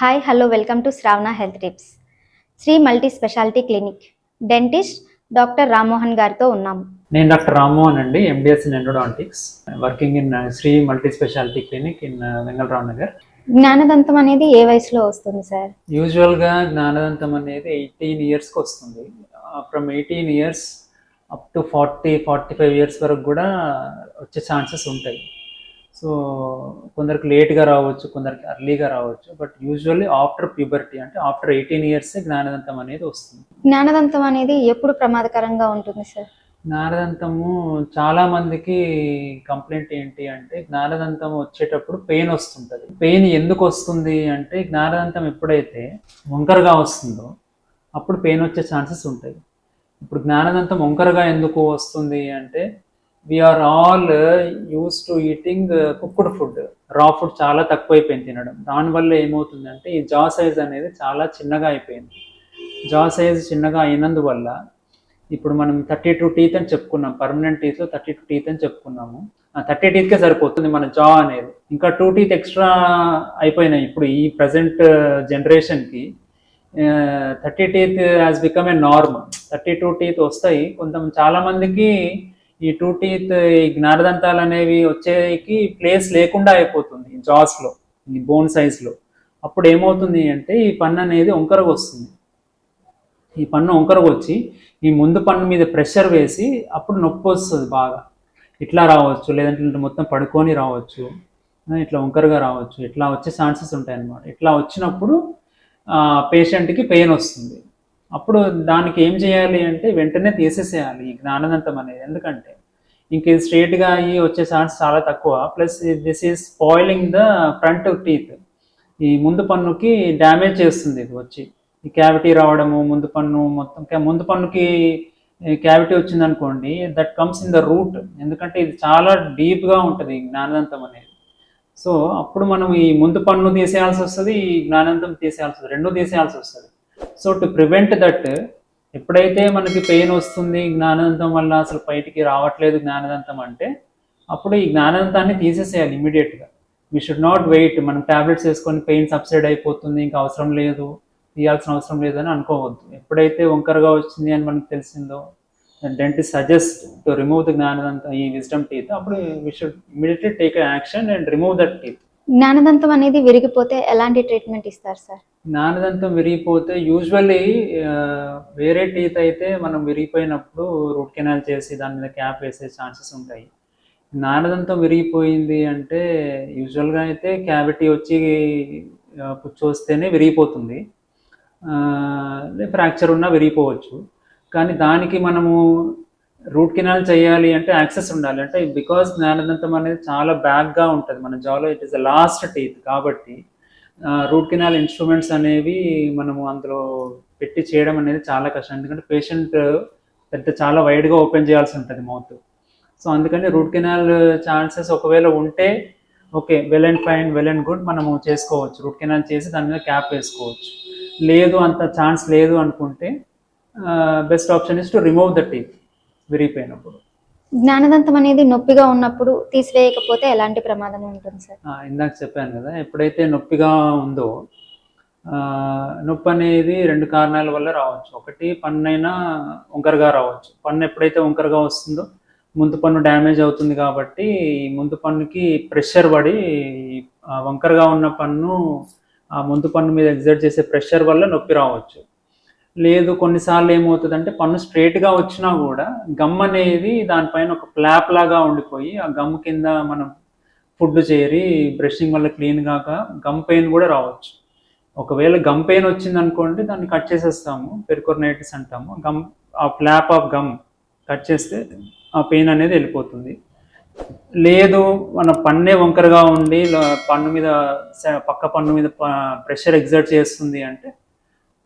Hi hello welcome to Shravana health tips. Shri multi speciality clinic dentist doctor Rammohan గారితో ఉన్నాము. నేను doctor Rammohan అండి, MDS in endodontics, working in Shri multi speciality clinic in Vengalrao Nagar. జ్ఞానదంతం అనేది ఏ వయసులో వస్తుంది సార్? యూజువల్గా జ్ఞానదంతం అనేది 18 ఇయర్స్కి వస్తుంది. From 18 years up to 40-45 years వరకు కూడా వచ్చే ఛాన్సెస్ ఉంటాయి. సో కొందరికి లేట్గా రావచ్చు, కొందరికి అర్లీగా రావచ్చు, బట్ యూజువల్లీ ఆఫ్టర్ ప్యూబర్టీ అంటే ఆఫ్టర్ 18 ఇయర్సే జ్ఞానదంతం అనేది వస్తుంది. జ్ఞానదంతం అనేది ఎప్పుడు ప్రమాదకరంగా ఉంటుంది సార్? జ్ఞానదంతము చాలా మందికి కంప్లైంట్ ఏంటి అంటే జ్ఞానదంతం వచ్చేటప్పుడు పెయిన్ వస్తుంటుంది. పెయిన్ ఎందుకు వస్తుంది అంటే జ్ఞానదంతం ఎప్పుడైతే వంకరగా వస్తుందో అప్పుడు పెయిన్ వచ్చే ఛాన్సెస్ ఉంటాయి. ఇప్పుడు జ్ఞానదంతం వంకరగా ఎందుకు వస్తుంది అంటే we are all used to eating cooked food, raw food చాలా తక్కువైపోయింది తినడం. దానివల్ల ఏమవుతుందంటే ఈ జా సైజ్ అనేది చాలా చిన్నగా అయిపోయింది. జా సైజ్ చిన్నగా అయినందువల్ల ఇప్పుడు మనం 32 టీత్ అని చెప్పుకున్నాం, పర్మనెంట్ టీత్లో 32 టీత్ అని చెప్పుకున్నాము. 30 టీత్కే సరిపోతుంది మన జా అనేది. ఇంకా 2 టీత్ ఎక్స్ట్రా అయిపోయినాయి. ఇప్పుడు ఈ ప్రజెంట్ జనరేషన్కి 30 teeth has become a norm. 32 teeth వస్తాయి. చాలా మందికి ఈ 2 టీత్ ఈ జ్ఞానదంతాలు అనేవి వచ్చేకి ప్లేస్ లేకుండా అయిపోతుంది జాస్లో, ఈ బోన్ సైజ్లో. అప్పుడు ఏమవుతుంది అంటే ఈ పన్ను అనేది వంకరగా వస్తుంది. ఈ పన్ను వంకరగా వచ్చి ఈ ముందు పన్ను మీద ప్రెషర్ వేసి అప్పుడు నొప్పి వస్తుంది బాగా. ఇట్లా రావచ్చు, లేదంటే మొత్తం పడుకొని రావచ్చు, ఇట్లా వంకరగా రావచ్చు, ఇట్లా వచ్చే ఛాన్సెస్ ఉంటాయి అన్నమాట. ఇట్లా వచ్చినప్పుడు పేషెంట్కి పెయిన్ వస్తుంది. అప్పుడు దానికి ఏం చేయాలి అంటే వెంటనే తీసేసేయాలి ఈ జ్ఞానదంతం అనేది. ఎందుకంటే ఇంక ఇది స్ట్రేట్గా అయ్యి వచ్చే ఛాన్స్ చాలా తక్కువ. Plus this is spoiling the front teeth. ఈ ముందు పన్నుకి డ్యామేజ్ చేస్తుంది ఇది వచ్చి. ఈ క్యావిటీ రావడము, ముందు పన్ను మొత్తం, ముందు పన్నుకి క్యావిటీ వచ్చింది అనుకోండి, that comes in the route. ఎందుకంటే ఇది చాలా డీప్గా ఉంటుంది జ్ఞానదంతం అనేది. సో అప్పుడు మనం ఈ ముందు పన్ను తీసేయాల్సి వస్తుంది, ఈ జ్ఞానదంతం తీసేయాల్సి వస్తుంది, రెండూ తీసేయాల్సి వస్తుంది. సో టు ప్రివెంట్ దట్, ఎప్పుడైతే మనకి పెయిన్ వస్తుంది జ్ఞానదంతం వల్ల అసలు బయటికి రావట్లేదు జ్ఞానదంతం అంటే అప్పుడు ఈ జ్ఞానదంతాన్ని తీసేసేయాలి ఇమీడియట్గా. We should not wait. మనం ట్యాబ్లెట్స్ వేసుకొని పెయిన్ సబ్సైడ్ అయిపోతుంది, ఇంకా అవసరం లేదు, తీయాల్సిన అవసరం లేదు అని అనుకోవద్దు. ఎప్పుడైతే వంకరగా వచ్చింది అని మనకు తెలిసిందో dentist suggest to remove the జ్ఞానదంతం, ఈ విజ్డమ్ టీత్, అప్పుడు we should immediately take action and remove that teeth. జ్ఞానదంతం అనేది విరిగిపోతే ఎలాంటి ట్రీట్మెంట్ ఇస్తారు సార్? జ్ఞానదంతం విరిగిపోతే యూజువల్లీ వేరే టీత్ అయితే మనం విరిగిపోయినప్పుడు రూట్ కెనాల్ చేసి దాని మీద క్యాప్ వేసే ఛాన్సెస్ ఉంటాయి. జ్ఞానదంతం విరిగిపోయింది అంటే యూజువల్గా అయితే క్యావిటీ వచ్చి కూర్చొస్తేనే విరిగిపోతుంది, ఫ్రాక్చర్ ఉన్నా విరిగిపోవచ్చు. కానీ దానికి మనము రూట్ కెనాల్ చేయాలి అంటే యాక్సెస్ ఉండాలి. అంటే బికాస్ జ్ఞానదంతం అనేది చాలా బ్యాక్గా ఉంటుంది మన జాలో, it is the last teeth. కాబట్టి రూట్ కెనాల్ ఇన్స్ట్రుమెంట్స్ అనేవి మనము అందులో పెట్టి చేయడం అనేది చాలా కష్టం. ఎందుకంటే పేషెంట్ చాలా వైడ్గా ఓపెన్ చేయాల్సి ఉంటుంది మౌత్. సో అందుకని రూట్ కెనాల్ ఛాన్సెస్ ఒకవేళ ఉంటే okay, well and fine, well and good, మనము చేసుకోవచ్చు. రూట్ కెనాల్ చేసి దాని మీద క్యాప్ వేసుకోవచ్చు. లేదు, అంత ఛాన్స్ లేదు అనుకుంటే best option is to remove the teeth విరిగిపోయినప్పుడు. జ్ఞానదంతం అనేది నొప్పిగా ఉన్నప్పుడు తీసివేయకపోతే ఎలాంటి ప్రమాదం ఉంటుంది సార్? ఇందాక చెప్పాను కదా, ఎప్పుడైతే నొప్పిగా ఉందో, నొప్పి అనేది 2 కారణాల వల్ల రావచ్చు. ఒకటి, పన్నైనా వంకరగా రావచ్చు. పన్ను ఎప్పుడైతే వంకరగా వస్తుందో ముందు పన్ను డ్యామేజ్ అవుతుంది కాబట్టి ఈ ముందు పన్నుకి ప్రెషర్ పడి వంకరగా ఉన్న పన్ను ఆ ముందు పన్ను మీద ఎగ్జర్ట్ చేసే ప్రెషర్ వల్ల నొప్పి రావచ్చు. లేదు, కొన్నిసార్లు ఏమవుతుందంటే పన్ను స్ట్రేట్గా వచ్చినా కూడా గమ్ అనేది దానిపైన ఒక ఫ్లాప్ లాగా ఉండిపోయి ఆ గమ్ కింద మనం ఫుడ్ చేరి బ్రషింగ్ వల్ల క్లీన్ కాక గమ్ పెయిన్ కూడా రావచ్చు. ఒకవేళ గమ్ పెయిన్ వచ్చింది అనుకోండి, దాన్ని కట్ చేసేస్తాము, పెరికోర్నైటిస్ అంటాము. ఆ ఫ్లాప్ ఆఫ్ గమ్ కట్ చేస్తే ఆ పెయిన్ అనేది వెళ్ళిపోతుంది. లేదు, మన పన్నే వంకరగా ఉండి పన్ను మీద, పక్క పన్ను మీద ప్రెషర్ ఎగ్జర్ట్ చేస్తుంది అంటే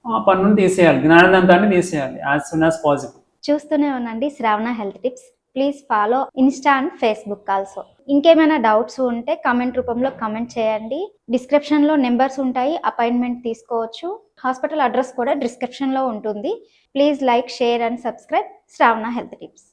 ఆ పన్నును తీసేయాలి, జ్ఞానదంతాన్ని తీసేయాలి యాజ్ సూన్ యాజ్ పాసిబుల్. చూస్తూనే ఉండండి Shravana health tips. Please follow Insta and Facebook also. ఇంకేమైనా డౌట్స్ ఉంటే కామెంట్ రూపంలో కామెంట్ చేయండి. డిస్క్రిప్షన్లో నెంబర్స్ ఉంటాయి, అపాయింట్మెంట్ తీసుకోవచ్చు. హాస్పిటల్ అడ్రస్ కూడా డిస్క్రిప్షన్లో ఉంటుంది. Please like, share and subscribe Shravana health tips.